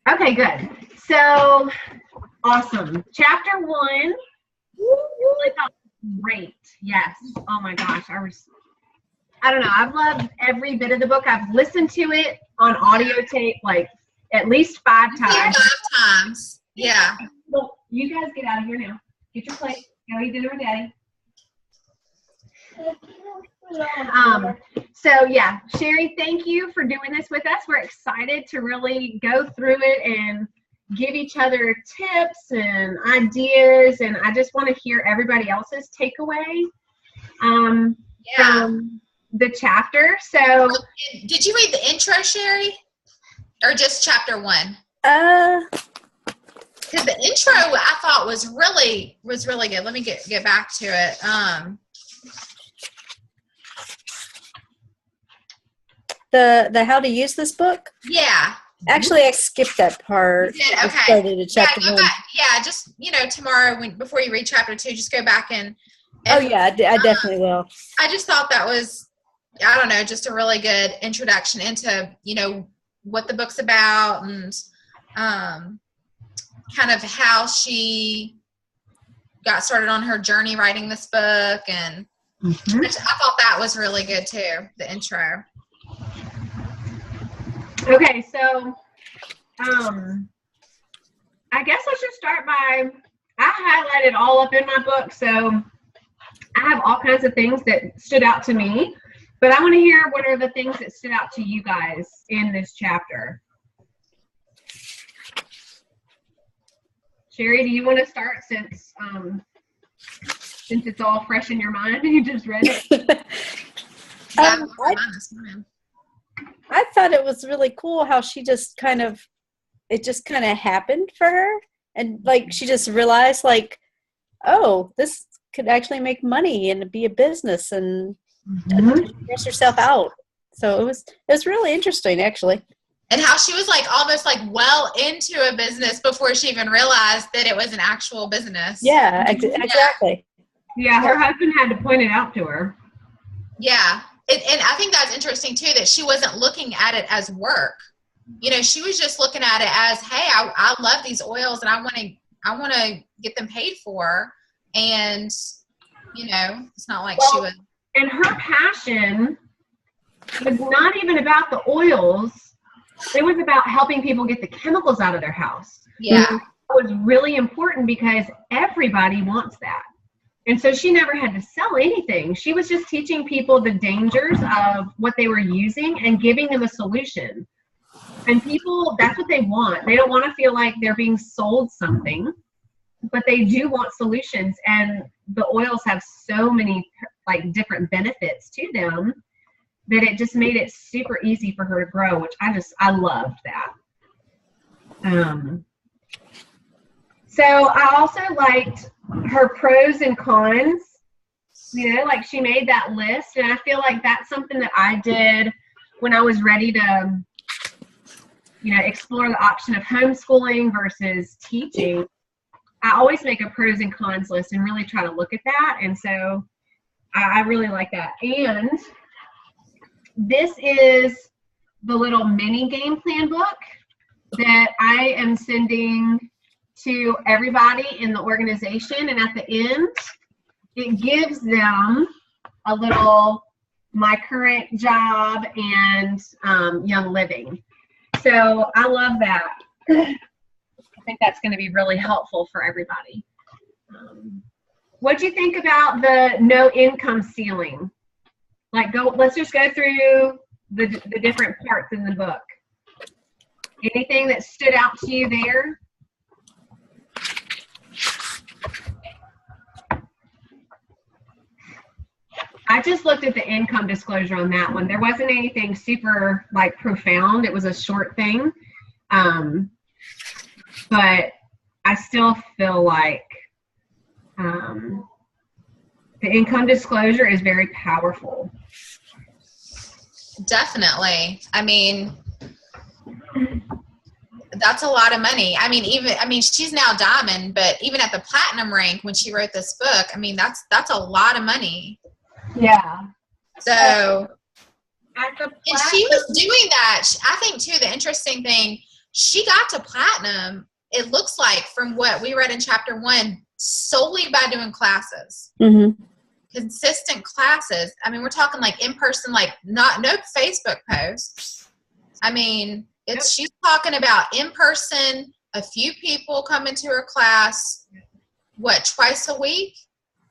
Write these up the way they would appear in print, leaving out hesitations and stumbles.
Okay, good. So awesome. Chapter 1. I thought great. Yes. Oh my gosh. I don't know. I've loved every bit of the book. I've listened to it on audio tape like at least 5 times. 5 times. Yeah. Well, you guys get out of here now. Get your plate. Go eat dinner with Daddy. So yeah, Sherry, thank you for doing this with us. We're excited to really go through it and give each other tips and ideas, and I just want to hear everybody else's takeaway from the chapter. So did you read the intro, Sherry, or just chapter 1? Because the intro I thought was really good. Let me get back to it. The how to use this book? Yeah. Actually, I skipped that part. You did? Okay. I started at chapter 1. Just tomorrow before you read chapter 2, just go back and oh yeah, I definitely will. I just thought that was, I don't know, just a really good introduction into what the book's about and kind of how she got started on her journey writing this book, and I thought that was really good too, the intro. Okay, so I guess I should start by, I highlighted all up in my book, so I have all kinds of things that stood out to me, but I want to hear what are the things that stood out to you guys in this chapter. Sherry, do you want to start since it's all fresh in your mind and you just read it? I thought it was really cool how she just kind of happened for her, and like she just realized like, oh, this could actually make money and be a business and stress herself out. So it was really interesting actually. And how she was like almost like well into a business before she even realized that it was an actual business. Yeah, exactly. Yeah, her husband had to point it out to her. Yeah. And I think that's interesting too, that she wasn't looking at it as work. She was just looking at it as, hey, I love these oils and I want to get them paid for. And, it's not like she was. And her passion was not even about the oils. It was about helping people get the chemicals out of their house. Yeah. And it was really important because everybody wants that. And so she never had to sell anything. She was just teaching people the dangers of what they were using and giving them a solution. And people, that's what they want. They don't want to feel like they're being sold something, but they do want solutions. And the oils have so many like different benefits to them that it just made it super easy for her to grow, which I loved that. So I also liked her pros and cons, like she made that list, and I feel like that's something that I did when I was ready to, explore the option of homeschooling versus teaching. I always make a pros and cons list and really try to look at that, and so I really like that. And this is the little mini game plan book that I am sending to everybody in the organization, and at the end it gives them a little my current job and young living. So I love that. I think that's going to be really helpful for everybody. What do you think about the no income ceiling? Let's just go through the different parts in the book. Anything that stood out to you there? I just looked at the income disclosure on that one. There wasn't anything super profound. It was a short thing. But I still feel like the income disclosure is very powerful. Definitely. I mean, that's a lot of money. She's now diamond, but even at the platinum rank when she wrote this book, that's a lot of money. Yeah. So, and she was doing that. I think too, the interesting thing she got to platinum, it looks like, from what we read in chapter 1, solely by doing classes. Mm-hmm. Consistent classes. I mean, we're talking like in person, like no Facebook posts. I mean, she's talking about in person, a few people come into her class, what, twice a week?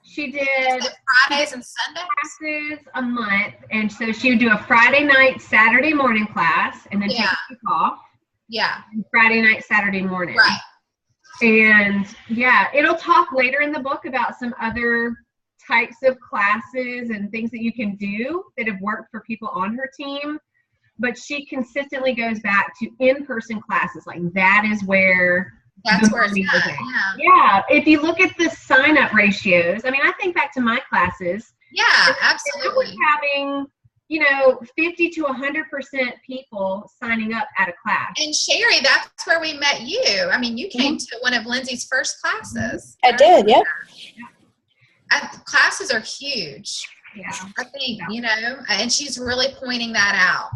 She did Fridays and Sundays classes a month, and so she would do a Friday night, Saturday morning class, and then take a week off. Yeah. Friday night, Saturday morning. Right. And yeah, it'll talk later in the book about some other types of classes and things that you can do that have worked for people on her team. But she consistently goes back to in-person classes. Like that is where it's at. Yeah. If you look at the sign-up ratios, I mean, I think back to my classes. Yeah, absolutely. I was having, 50 to 100% people signing up at a class. And Sherry, that's where we met you. I mean, you came to one of Lindsay's first classes. I did, yeah. Classes are huge. Yeah. I think, and she's really pointing that out.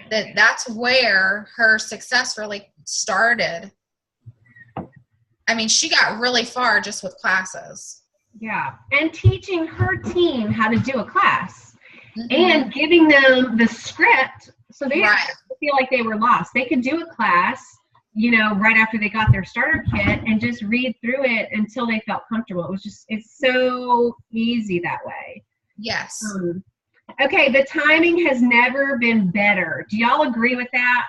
That's where her success really started. I mean, she got really far just with classes. Yeah. And teaching her team how to do a class and giving them the script so they didn't feel like they were lost. They could do a class, right after they got their starter kit and just read through it until they felt comfortable. It's so easy that way. Yes. Okay. The timing has never been better. Do y'all agree with that?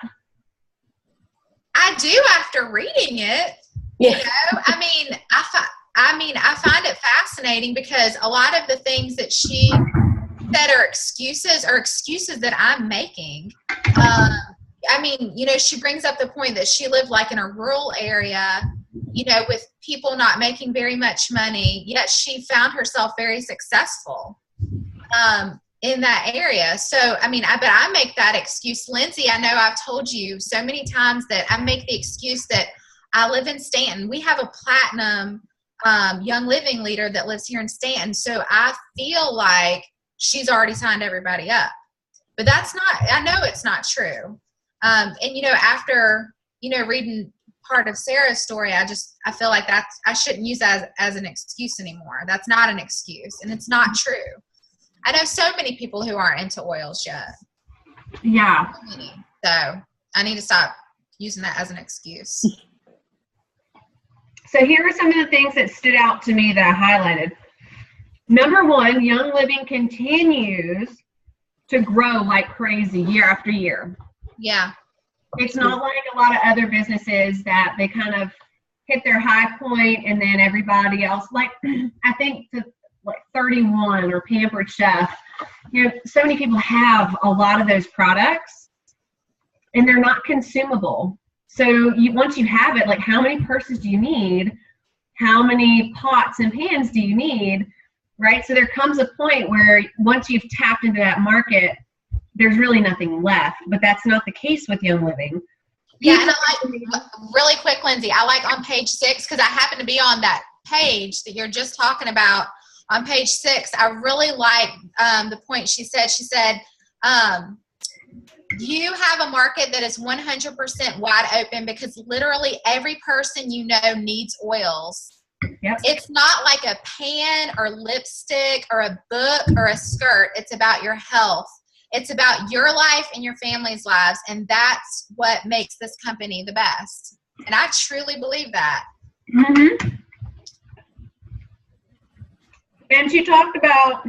I do after reading it. Yeah. I find it fascinating because a lot of the things that she said are excuses that I'm making. She brings up the point that she lived like in a rural area, with people not making very much money, yet she found herself very successful in that area. So, I make that excuse. Lindsay, I know I've told you so many times that I make the excuse that I live in Stanton. We have a platinum Young Living leader that lives here in Stanton. So I feel like she's already signed everybody up. But I know it's not true. After, reading part of Sarah's story, I feel like I shouldn't use that as an excuse anymore. That's not an excuse, and it's not true. I know so many people who aren't into oils yet. Yeah. So I need to stop using that as an excuse. So here are some of the things that stood out to me that I highlighted. Number 1, Young Living continues to grow like crazy year after year. Yeah. It's not like a lot of other businesses that they kind of hit their high point and then everybody else, like I think like 31 or Pampered Chef, so many people have a lot of those products and they're not consumable. So once you have it, like how many purses do you need? How many pots and pans do you need? Right? So there comes a point where once you've tapped into that market, there's really nothing left. But that's not the case with Young Living. Yeah, and I like, really quick, Lindsay, I like on page 6, because I happen to be on that page that you're just talking about. On page 6, I really like the point she said. She said, you have a market that is 100% wide open because literally every person needs oils. Yep. It's not like a pan or lipstick or a book or a skirt. It's about your health. It's about your life and your family's lives. And that's what makes this company the best. And I truly believe that. Mm-hmm. And she talked about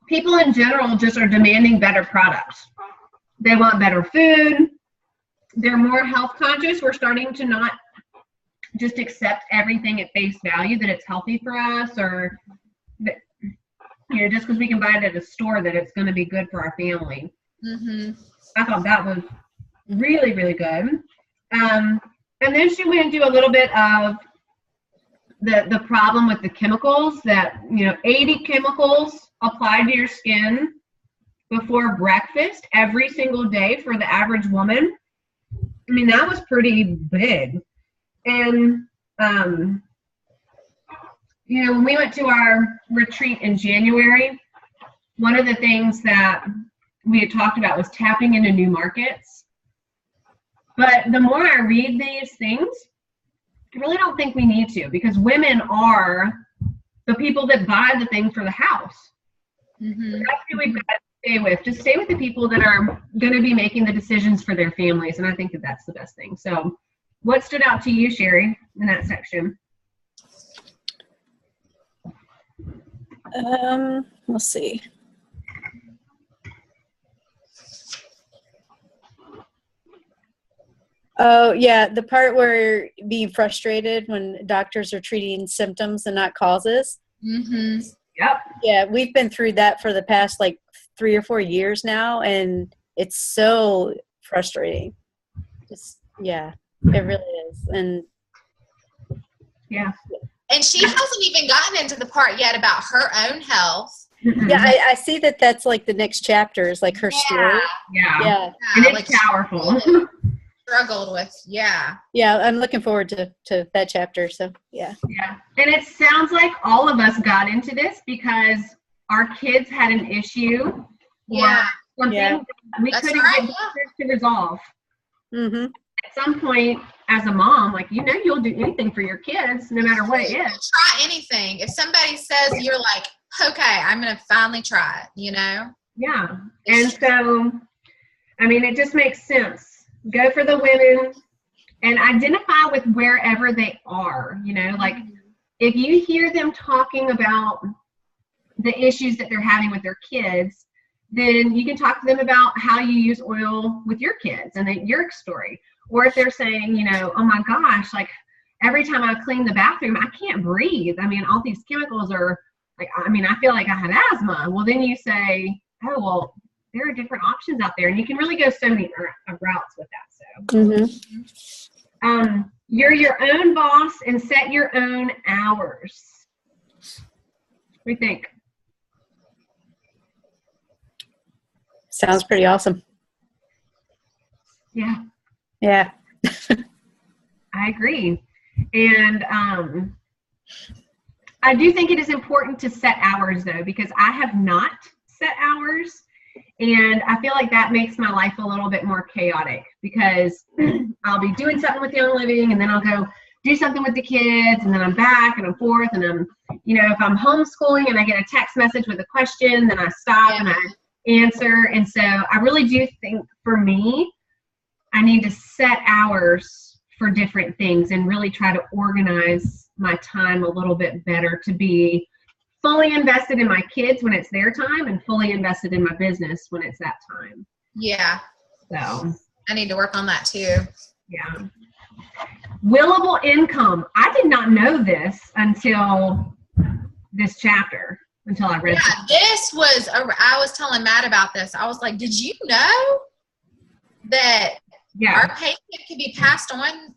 people in general just are demanding better products. They want better food. They're more health conscious. We're starting to not just accept everything at face value that it's healthy for us, or that, just because we can buy it at a store that it's going to be good for our family. Mm-hmm. I thought that was really, really good. And then she went into a little bit of the problem with the chemicals that, 80 chemicals applied to your skin before breakfast every single day for the average woman. I mean, that was pretty big. And, when we went to our retreat in January, one of the things that we had talked about was tapping into new markets. But the more I read these things, I really don't think we need to, because women are the people that buy the thing for the house. Mm-hmm. So that's who we've got to stay with. Just stay with the people that are going to be making the decisions for their families. And I think that that's the best thing. So what stood out to you, Sherry, in that section? Let's see. Oh, yeah, the part where being frustrated when doctors are treating symptoms and not causes. Mm-hmm. Yep. Yeah, we've been through that for the past like 3 or 4 years now, and it's so frustrating. Yeah, it really is. And yeah. And she hasn't even gotten into the part yet about her own health. yeah, I see that that's like the next chapter is like her story. Yeah. And it's like powerful. Struggled with, yeah. Yeah, I'm looking forward to that chapter. So yeah. Yeah. And it sounds like all of us got into this because our kids had an issue. Yeah. Or something Yeah. that we couldn't get to resolve. Mm-hmm. At some point, as a mom, like, you know, you'll do anything for your kids, no matter what it You'll is. try anything. If somebody says, you're like, okay, I'm going to finally try it, you know? Yeah. And so, I mean, it just makes sense. Go for the women and identify with wherever they are, you know, like if you hear them talking about the issues that they're having with their kids, then you can talk to them about how you use oil with your kids and then your story. Or if they're saying, you know, oh my gosh, like every time I clean the bathroom, I can't breathe. I mean, all these chemicals are like, I mean, I feel like I have asthma. Well, then you say, oh, well, there are different options out there, and you can really go so many routes with that. So, Mm-hmm. You're your own boss and set your own hours. What do you think? Sounds pretty awesome. Yeah. Yeah. I agree. And I do think it is important to set hours, though, because I have not set hours. And I feel like that makes my life a little bit more chaotic because I'll be doing something with Young Living and then I'll go do something with the kids and then I'm back and I'm forth and I'm, you know, if I'm homeschooling and I get a text message with a question, then I stop and I answer. And so I really do think for me, I need to set hours for different things and really try to organize my time a little bit better to be fully invested in my kids when it's their time and fully invested in my business when it's that time. Yeah. So I need to work on that too. Yeah. Willable income. I did not know this until this chapter, until I read it. This was, I was telling Matt about this. I was like, did you know that our paycheck could be passed on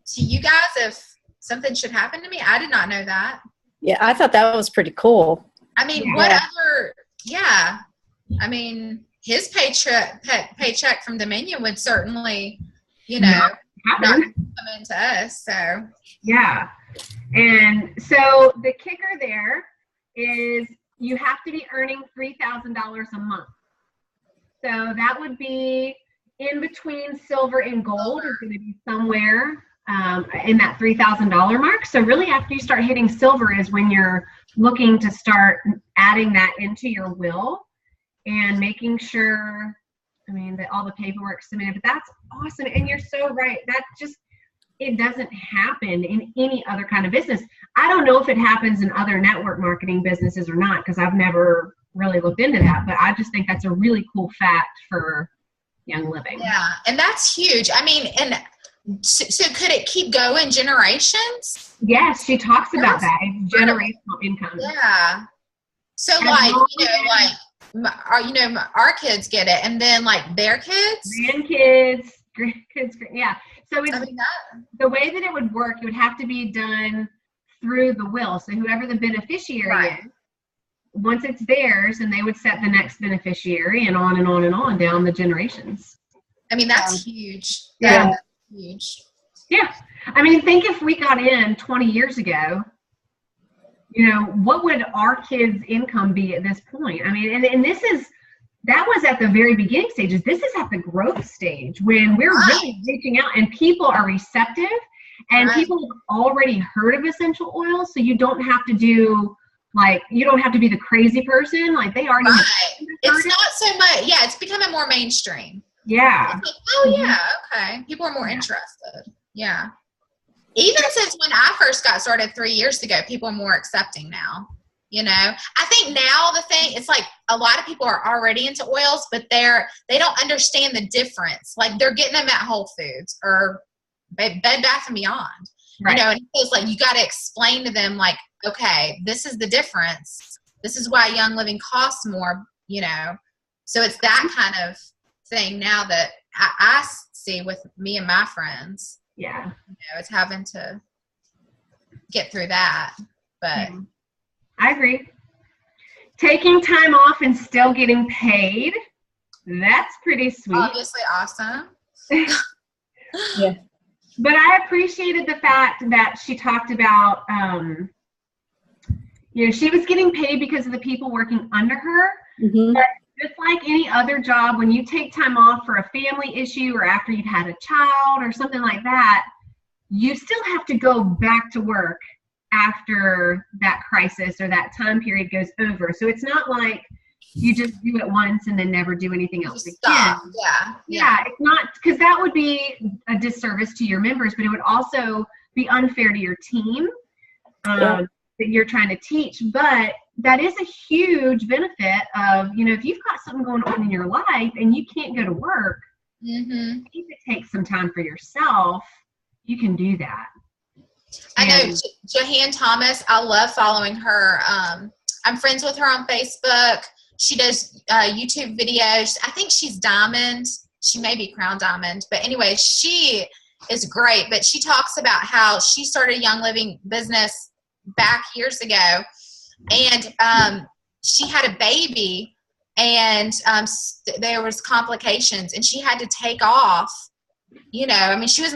to you guys if something should happen to me? I did not know that. Yeah, I thought that was pretty cool. I mean, what other, I mean, his paycheck from Dominion would certainly, you know, not come into us. So, yeah. And so the kicker there is you have to be earning $3,000 a month. So that would be in between silver and gold is going to be somewhere in that $3,000 mark. So really after you start hitting silver is when you're looking to start adding that into your will and making sure, I mean, that all the paperwork's submitted. But that's awesome. And you're so right. That just, it doesn't happen in any other kind of business. I don't know if it happens in other network marketing businesses or not because I've never really looked into that. But I just think that's a really cool fact for Young Living. Yeah, and that's huge. I mean, and so could it keep going generations? Yes, she talks about that. It's generational income. Yeah. So like, you know, like our kids get it, and then like their kids, grandkids, yeah. So it's, I mean, the way that it would work, it would have to be done through the will. So whoever the beneficiary is, once it's theirs, and they would set the next beneficiary, and on and on and on down the generations. I mean, that's huge. Yeah. That's huge. Yeah. I mean, think if we got in 20 years ago, you know, what would our kids' income be at this point? I mean, and this is that was at the very beginning stages. This is at the growth stage when we're really reaching out and people are receptive and people have already heard of essential oils. So you don't have to do you don't have to be the crazy person. Like they already It's not so much. Yeah. It's becoming more mainstream. Yeah. It's like, oh yeah. Okay. People are more interested. Yeah. Even since when I first got started 3 years ago, people are more accepting now. You know, I think now the thing, it's like a lot of people are already into oils, but they don't understand the difference. Like they're getting them at Whole Foods or Bed Bath & Beyond, you know, and it's like, you got to explain to them like, okay, this is the difference. This is why Young Living costs more, you know? So it's that kind of thing now that I see with me and my friends. Yeah. You know, it's having to get through that, but I agree. Taking time off and still getting paid, that's pretty sweet. Obviously awesome. Yeah. But I appreciated the fact that she talked about, you know, she was getting paid because of the people working under her. Mm-hmm. But just like any other job, when you take time off for a family issue or after you've had a child or something like that, you still have to go back to work after that crisis or that time period goes over. So it's not like you just do it once and then never do anything else again. Stop. Yeah. It's not, because that would be a disservice to your members, but it would also be unfair to your team that you're trying to teach. But that is a huge benefit of, you know, if you've got something going on in your life and you can't go to work, if you take some time for yourself, you can do that. I know Johanne Thomas. I love following her. I'm friends with her on Facebook. She does YouTube videos. I think she's Diamond. She may be Crown Diamond. But anyway, she is great. But she talks about how she started a Young Living business back years ago. And she had a baby. And there was complications. And she had to take off. You know, I mean, she's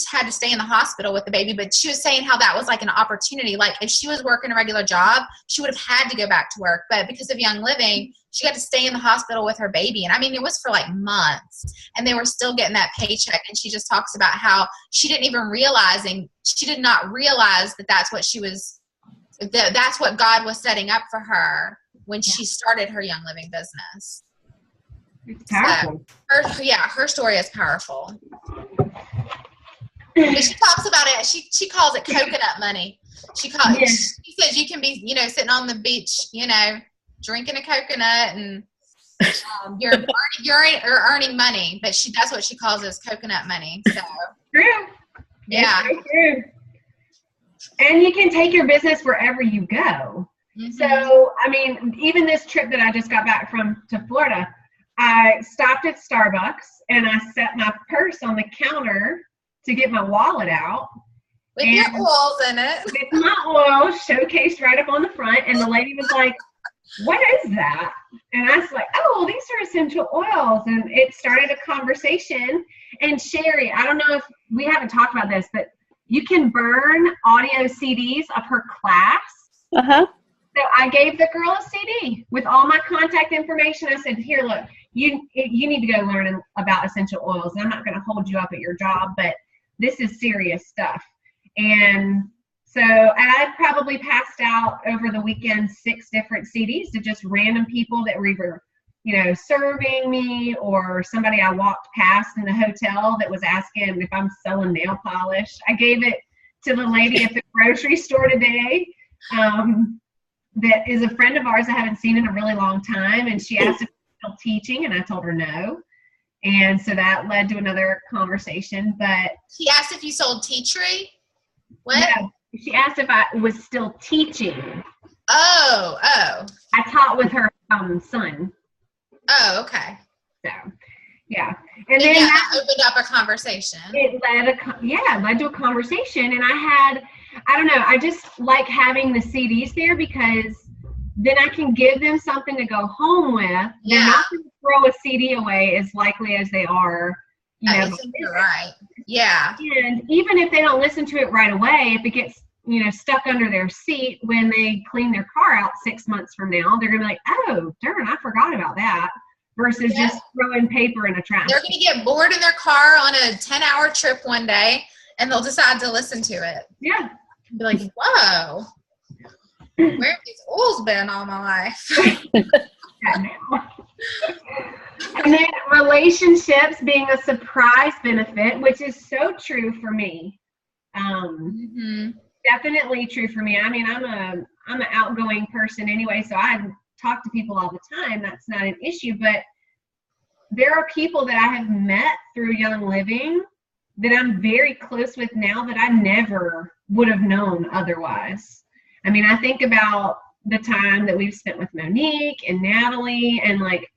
had to stay in the hospital with the baby, but she was saying how that was like an opportunity. Like if she was working a regular job, she would have had to go back to work. But because of Young Living, she got to stay in the hospital with her baby. And I mean, it was for like months and they were still getting that paycheck. And she just talks about how she did not realize that that's what God was setting up for her when she started her Young Living business. It's powerful. So, her story is powerful. But she talks about it. She calls it coconut money. She says you can be, you know, sitting on the beach, you know, drinking a coconut, and you're earning money. But that's what she calls as coconut money. So true. Yeah. It's so true. And you can take your business wherever you go. So I mean, even this trip that I just got back to Florida. I stopped at Starbucks and I set my purse on the counter to get my wallet out. With your oils in it. With my oils showcased right up on the front. And the lady was like, what is that? And I was like, oh, these are essential oils. And it started a conversation. And Sherry, I don't know if we haven't talked about this, but you can burn audio CDs of her class. Uh-huh. So I gave the girl a CD with all my contact information. I said, here, look, you need to go learn about essential oils. I'm not going to hold you up at your job, but this is serious stuff. And so I probably passed out over the weekend 6 different CDs to just random people that were either, you know, serving me or somebody I walked past in the hotel that was asking if I'm selling nail polish. I gave it to the lady at the grocery store today. That is a friend of ours I haven't seen in a really long time. And she asked if I'm still teaching, and I told her no. And so that led to another conversation. But she asked if you sold tea tree? What? No, she asked if I was still teaching. Oh. I taught with her son. Oh, okay. So, yeah. And then that opened up a conversation. It led to a conversation. And I don't know, I just like having the CDs there because then I can give them something to go home with. Yeah. They're not going to throw a CD away as likely as they are, you know. I think you're right. Yeah. And even if they don't listen to it right away, if it gets, you know, stuck under their seat when they clean their car out 6 months from now, they're going to be like, oh, darn, I forgot about that. versus just throwing paper in a trash. They're going to get bored in their car on a 10-hour trip one day, and they'll decide to listen to it. Yeah. Be like, whoa, where have these oils been all my life? And then relationships being a surprise benefit, which is so true for me. Definitely true for me. I mean, I'm an outgoing person anyway, so I talk to people all the time. That's not an issue. But there are people that I have met through Young Living that I'm very close with now that I never would have known otherwise. I mean, I think about the time that we've spent with Monique and Natalie and like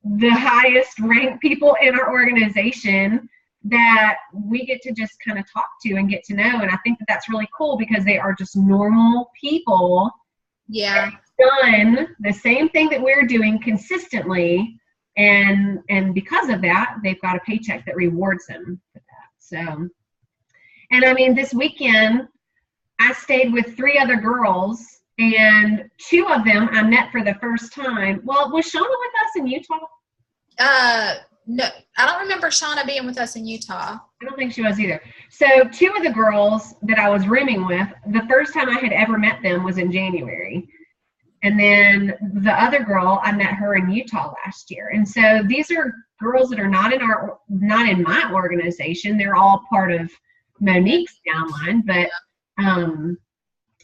the highest ranked people in our organization that we get to just kind of talk to and get to know. And I think that that's really cool because they are just normal people. Yeah. Done the same thing that we're doing consistently. And because of that, they've got a paycheck that rewards them for that. So, and I mean, this weekend I stayed with 3 other girls, and 2 of them I met for the first time. Well, was Shauna with us in Utah? No, I don't remember Shauna being with us in Utah. I don't think she was either. So 2 of the girls that I was rooming with, the first time I had ever met them was in January. And then the other girl, I met her in Utah last year. And so these are girls that are not in my organization. They're all part of Monique's downline, but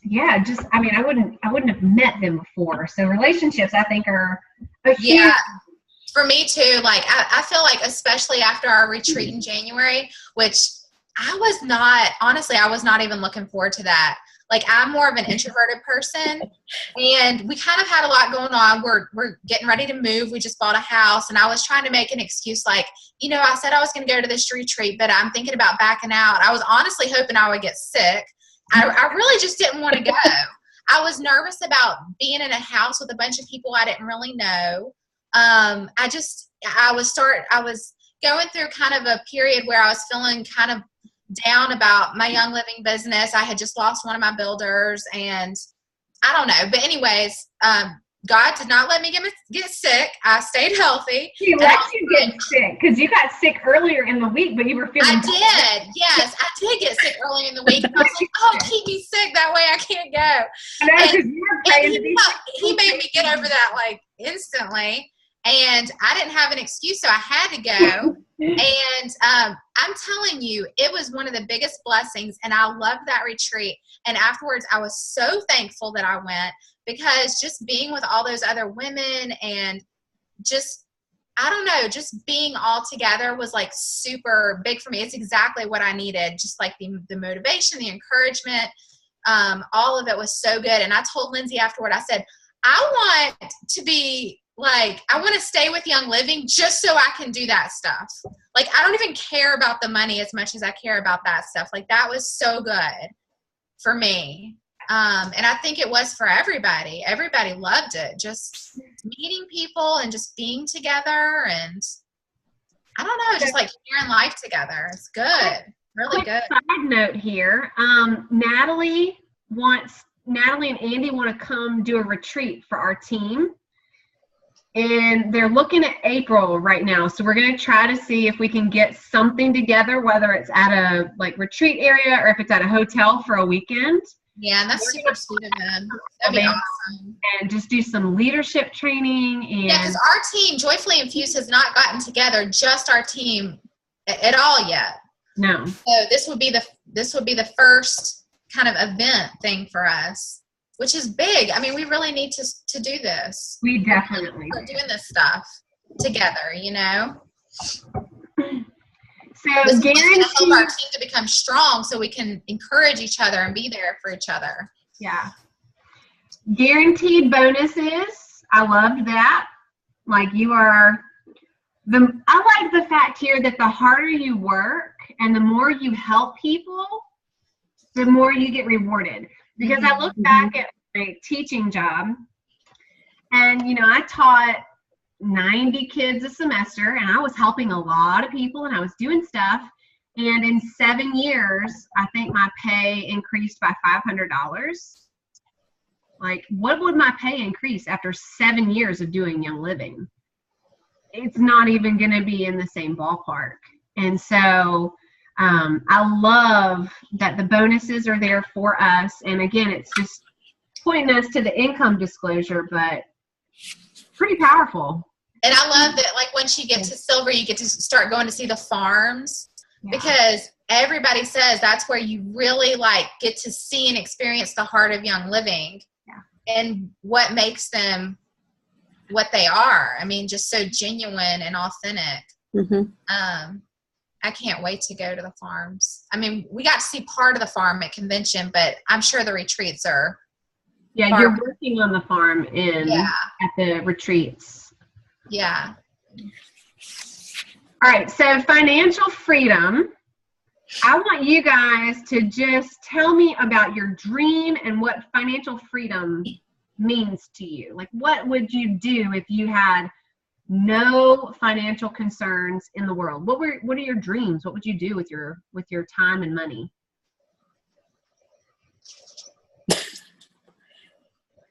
yeah, just, I mean, I wouldn't have met them before. So relationships, I think, are a huge. Yeah, for me too. Like, I feel like, especially after our retreat in January, which I was not even looking forward to that. Like, I'm more of an introverted person, and we kind of had a lot going on. We're getting ready to move. We just bought a house, and I was trying to make an excuse like, I said I was going to go to this retreat, but I'm thinking about backing out. I was honestly hoping I would get sick. I really just didn't want to go. I was nervous about being in a house with a bunch of people I didn't really know. I was going through kind of a period where I was feeling kind of down about my Young Living business. I had just lost one of my builders, and I don't know. But anyways, God did not let me get sick. I stayed healthy. He let you get sick because you got sick earlier in the week, but you were feeling I did. Yes, I did get sick earlier in the week. I was like, oh, keep me sick. That way I can't go. He made me get over that like instantly. And I didn't have an excuse, so I had to go. And I'm telling you, it was one of the biggest blessings, and I loved that retreat. And afterwards, I was so thankful that I went, because just being with all those other women and just, I don't know, just being all together was like super big for me. It's exactly what I needed, just like the motivation, the encouragement, all of it was so good. And I told Lindsay afterward, I said, I want to be like, I want to stay with Young Living just so I can do that stuff. Like, I don't even care about the money as much as I care about that stuff. Like, that was so good for me. And I think it was for everybody. Everybody loved it. Just meeting people and just being together, and I don't know, just like sharing life together. It's good. Really good. Side note here. Natalie and Andy want to come do a retreat for our team. And they're looking at April right now. So we're going to try to see if we can get something together, whether it's at a like retreat area or if it's at a hotel for a weekend. Yeah, that's super sweet of them. That'd be awesome. And just do some leadership training. And yeah, because our team, Joyfully Infused, has not gotten together, just our team at all yet. No. So this would be the first kind of event thing for us, which is big. I mean, we really need to do this. We definitely start doing this stuff together, So this is going to help our team to become strong, so we can encourage each other and be there for each other. Yeah. Guaranteed bonuses. I loved that. Like, I like the fact here that the harder you work and the more you help people, the more you get rewarded. Because I look back at my teaching job, and, I taught 90 kids a semester, and I was helping a lot of people, and I was doing stuff. And in 7 years, I think my pay increased by $500. Like, what would my pay increase after 7 years of doing Young Living? it's not even going to be in the same ballpark. And so I love that the bonuses are there for us. And again, it's just pointing us to the income disclosure, but pretty powerful. And I love that, like, once you get to silver, you get to start going to see the farms, because everybody says that's where you really, like, get to see and experience the heart of Young Living and what makes them what they are. I mean, just so genuine and authentic. Mm-hmm. I can't wait to go to the farms. I mean, we got to see part of the farm at convention, but I'm sure the retreats are. Yeah, you're working on the farm at the retreats. Yeah. All right, so financial freedom. I want you guys to just tell me about your dream and what financial freedom means to you. Like, what would you do if you had no financial concerns in the world? What are your dreams? What would you do with your time and money?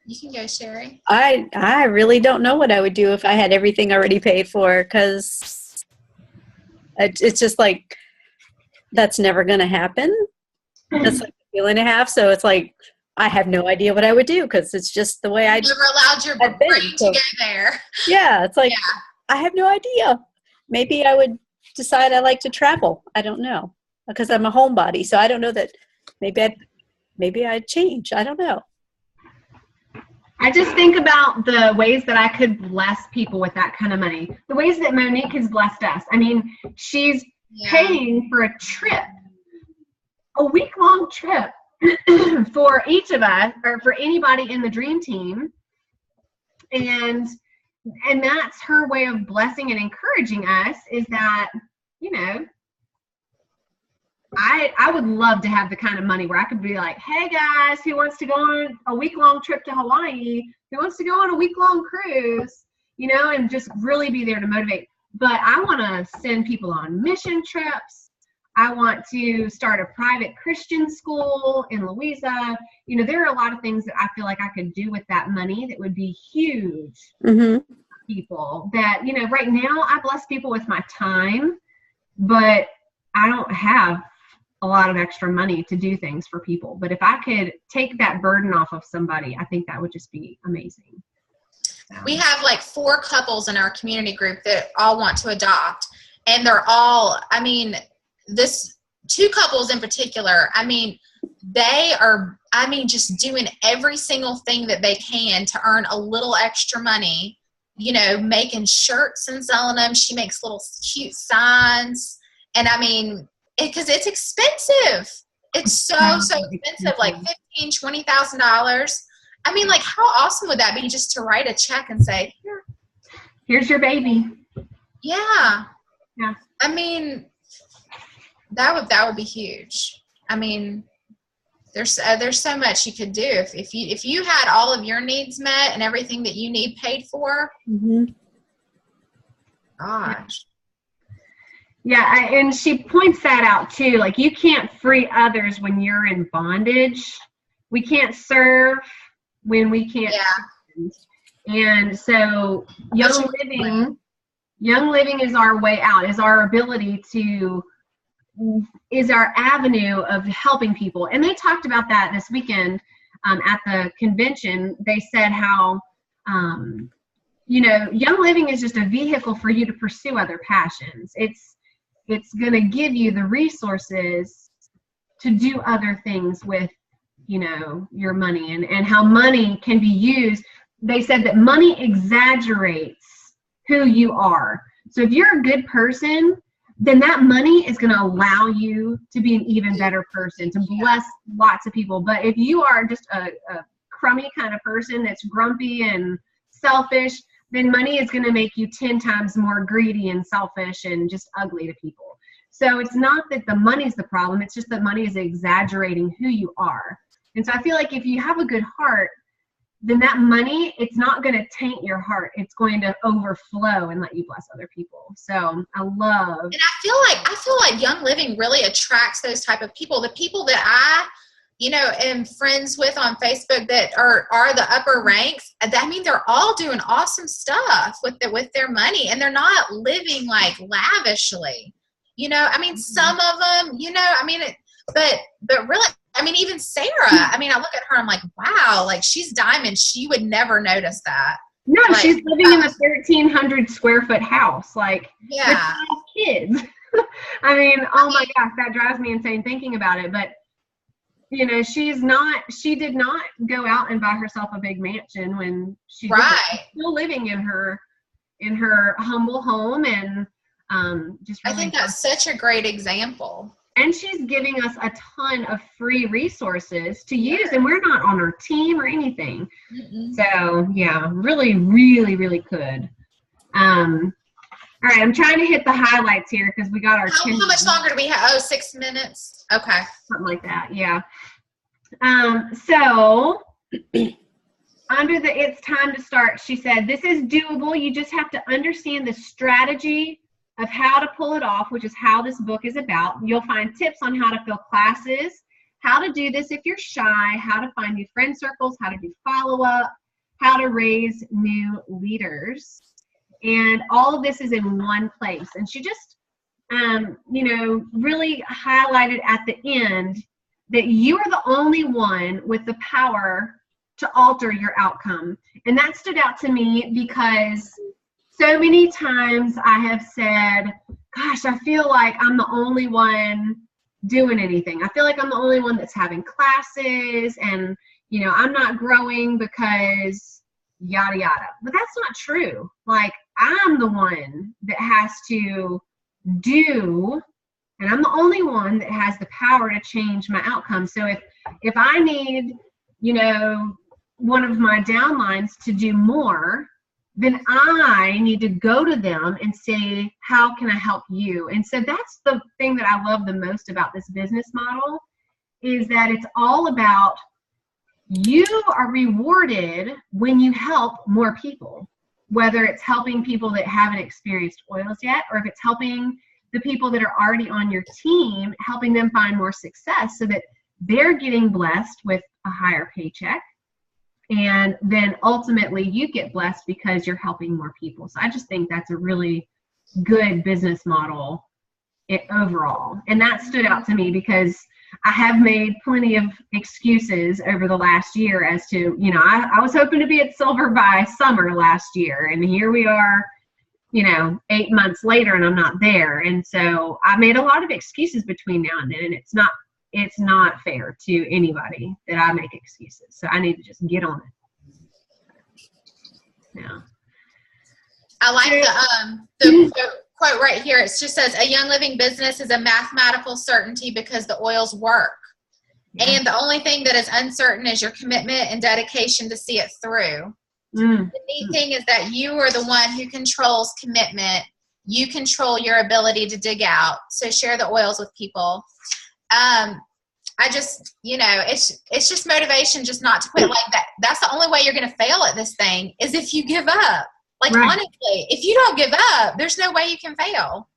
You can go, Sherry. I really don't know what I would do if I had everything already paid for, because it's just like, that's never going to happen. That's like a feeling I have. So it's like, I have no idea what I would do, because it's just the way I never allowed your brain to go there. Yeah, it's like, I have no idea. Maybe I would decide I like to travel. I don't know, because I'm a homebody. So I don't know that maybe I'd change. I don't know. I just think about the ways that I could bless people with that kind of money. The ways that Monique has blessed us. I mean, she's paying for a trip, a week-long trip for each of us, or for anybody in the dream team. And that's her way of blessing and encouraging us, is that, you know, I would love to have the kind of money where I could be like, hey guys, who wants to go on a week-long trip to Hawaii? Who wants to go on a week-long cruise? You know, and just really be there to motivate. But I want to send people on mission trips. I want to start a private Christian school in Louisa. You know, there are a lot of things that I feel like I could do with that money that would be huge for people. That, you know, right now I bless people with my time, but I don't have a lot of extra money to do things for people. But if I could take that burden off of somebody, I think that would just be amazing. We have like 4 couples in our community group that all want to adopt. And they're all, I mean, 2 couples in particular, I mean, they are, I mean, just doing every single thing that they can to earn a little extra money, you know, making shirts and selling them. She makes little cute signs. And I mean, because it's expensive. It's so expensive, like $15,000, $20,000. I mean, like, how awesome would that be just to write a check and say, here's your baby. Yeah. I mean, that would be huge. I mean, there's so much you could do if you had all of your needs met and everything that you need paid for. Gosh. Yeah, and she points that out too. Like, you can't free others when you're in bondage. We can't serve when we can't. And so young living is our way out, is our ability to, is our avenue of helping people. And they talked about that this weekend at the convention. They said how, you know, Young Living is just a vehicle for you to pursue other passions. It's going to give you the resources to do other things with, you know, your money, and how money can be used. They said that money exaggerates who you are. So if you're a good person, then that money is going to allow you to be an even better person, to bless lots of people. But if you are just a crummy kind of person that's grumpy and selfish, then money is going to make you 10 times more greedy and selfish and just ugly to people. So it's not that the money's the problem. It's just that money is exaggerating who you are. And so I feel like if you have a good heart, then that money, it's not going to taint your heart. It's going to overflow and let you bless other people. So I love. And I feel like Young Living really attracts those type of people. The people that I, am friends with on Facebook that are the upper ranks, that means they're all doing awesome stuff with their money, and they're not living like lavishly. Some of them, but really, even Sarah, I look at her, I'm like, wow, like she's diamond. She would never notice that. No, like, she's living in a 1,300 square foot house, like with 5 kids. Oh my gosh, that drives me insane thinking about it. But she did not go out and buy herself a big mansion when she's still living in her humble home, and just really, I think that's such a great example. And she's giving us a ton of free resources to use, and we're not on her team or anything. Mm-mm. So yeah, really, really, really good. All right, I'm trying to hit the highlights here because we got our. How much longer do we have? Oh, 6 minutes. Okay. Something like that, yeah. So under the "it's time to start," she said, "This is doable. You just have to understand the strategy of how to pull it off," which is how this book is about. You'll find tips on how to fill classes, how to do this if you're shy, how to find new friend circles, how to do follow-up, how to raise new leaders. And all of this is in one place. And she just, really highlighted at the end that you are the only one with the power to alter your outcome. And that stood out to me because so many times I have said, gosh, I feel like I'm the only one doing anything. I feel like I'm the only one that's having classes, and, I'm not growing because yada, yada. But that's not true. Like, I'm the one that has to do, and I'm the only one that has the power to change my outcome. So if I need, one of my downlines to do more, then I need to go to them and say, how can I help you? And so that's the thing that I love the most about this business model, is that it's all about you are rewarded when you help more people, whether it's helping people that haven't experienced oils yet, or if it's helping the people that are already on your team, helping them find more success so that they're getting blessed with a higher paycheck. And then ultimately you get blessed because you're helping more people. So I just think that's a really good business model overall. And that stood out to me because I have made plenty of excuses over the last year as to, I was hoping to be at silver by summer last year. And here we are, 8 months later, and I'm not there. And so I made a lot of excuses between now and then. And it's not fair to anybody that I make excuses. So I need to just get on it. Yeah. I like the quote right here. It just says, "A young living business is a mathematical certainty because the oils work. And the only thing that is uncertain is your commitment and dedication to see it through." The neat thing is that you are the one who controls commitment. You control your ability to dig out. So share the oils with people. I just, it's just motivation just not to quit like that. That's the only way you're going to fail at this thing is if you give up. Like, right. Honestly, if you don't give up, there's no way you can fail.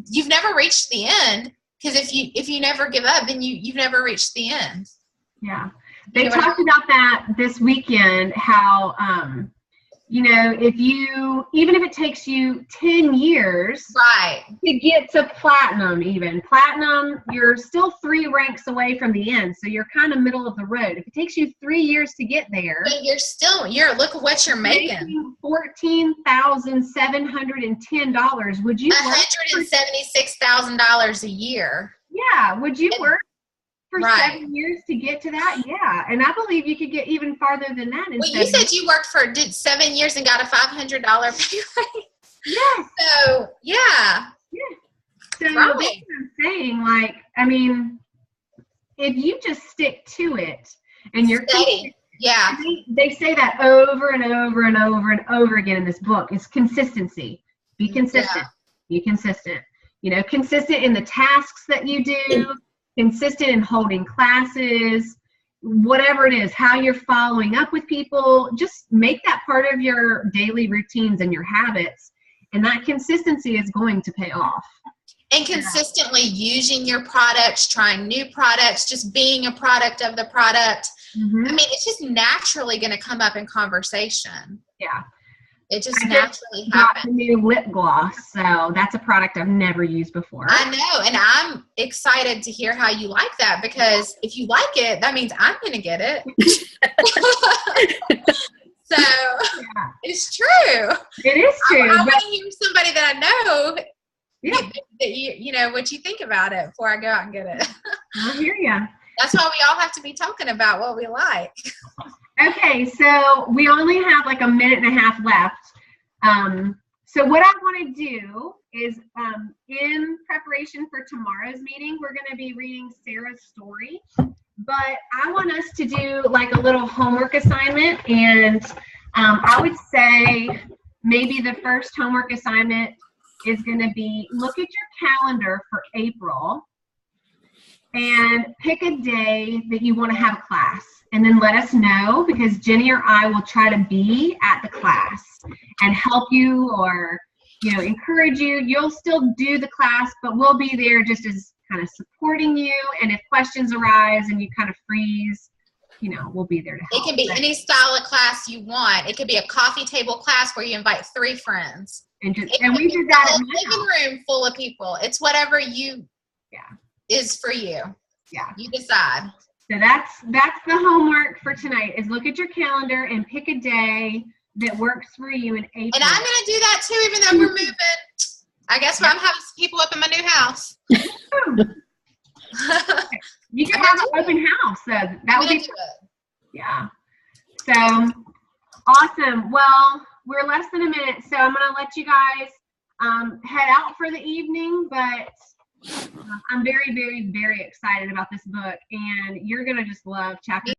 You've never reached the end, because if you never give up, then you've never reached the end. Yeah. They talked about that this weekend, how, even if it takes you 10 years to get to platinum, you're still 3 ranks away from the end. So you're kind of middle of the road. If it takes you 3 years to get there, but look at what you're making. $14,710. Would you $176,000 a year? Yeah. Would you work for 7 years to get to that? Yeah. And I believe you could get even farther than that. Well, you said you worked did 7 years and got a $500 pay raise. Yeah. So, yeah. So that's what I'm saying. If you just stick to it and you're steady. Yeah. They say that over and over and over and over again in this book. It's consistency. Be consistent. Yeah. Be consistent. Consistent in the tasks that you do. Consistent in holding classes, whatever it is, how you're following up with people. Just make that part of your daily routines and your habits, and that consistency is going to pay off. And consistently using your products, trying new products, just being a product of the product. Mm-hmm. I mean, it's just naturally going to come up in conversation. Yeah. It just I naturally got happens. the new lip gloss, so that's a product I've never used before. I know, and I'm excited to hear how you like that, because if you like it, that means I'm going to get it. So it's true. It is true. I want to hear somebody that I know. Yeah. That you know what you think about it before I go out and get it. I hear you. That's why we all have to be talking about what we like. Okay, so we only have like a minute and a half left. So what I want to do is, in preparation for tomorrow's meeting, we're going to be reading Sarah's story. But I want us to do like a little homework assignment, and I would say maybe the first homework assignment is going to be look at your calendar for April and pick a day that you want to have class, and then let us know, because Jenny or I will try to be at the class and help you, or encourage you. You'll still do the class, but we'll be there just as kind of supporting you, and if questions arise and you kind of freeze, we'll be there to help. It can be any style of class you want. It could be a coffee table class where you invite 3 friends. And we did that at my living room full of people. It's whatever you is for you. Yeah. You decide. So that's the homework for tonight, is look at your calendar and pick a day that works for you in April. And I'm going to do that too, even though we're moving. I guess I'm having some people up in my new house. You can have an open house. So that would be do it. Yeah. So awesome. Well, we're less than a minute, so I'm going to let you guys head out for the evening, but I'm very, very, very excited about this book, and you're going to just love chapter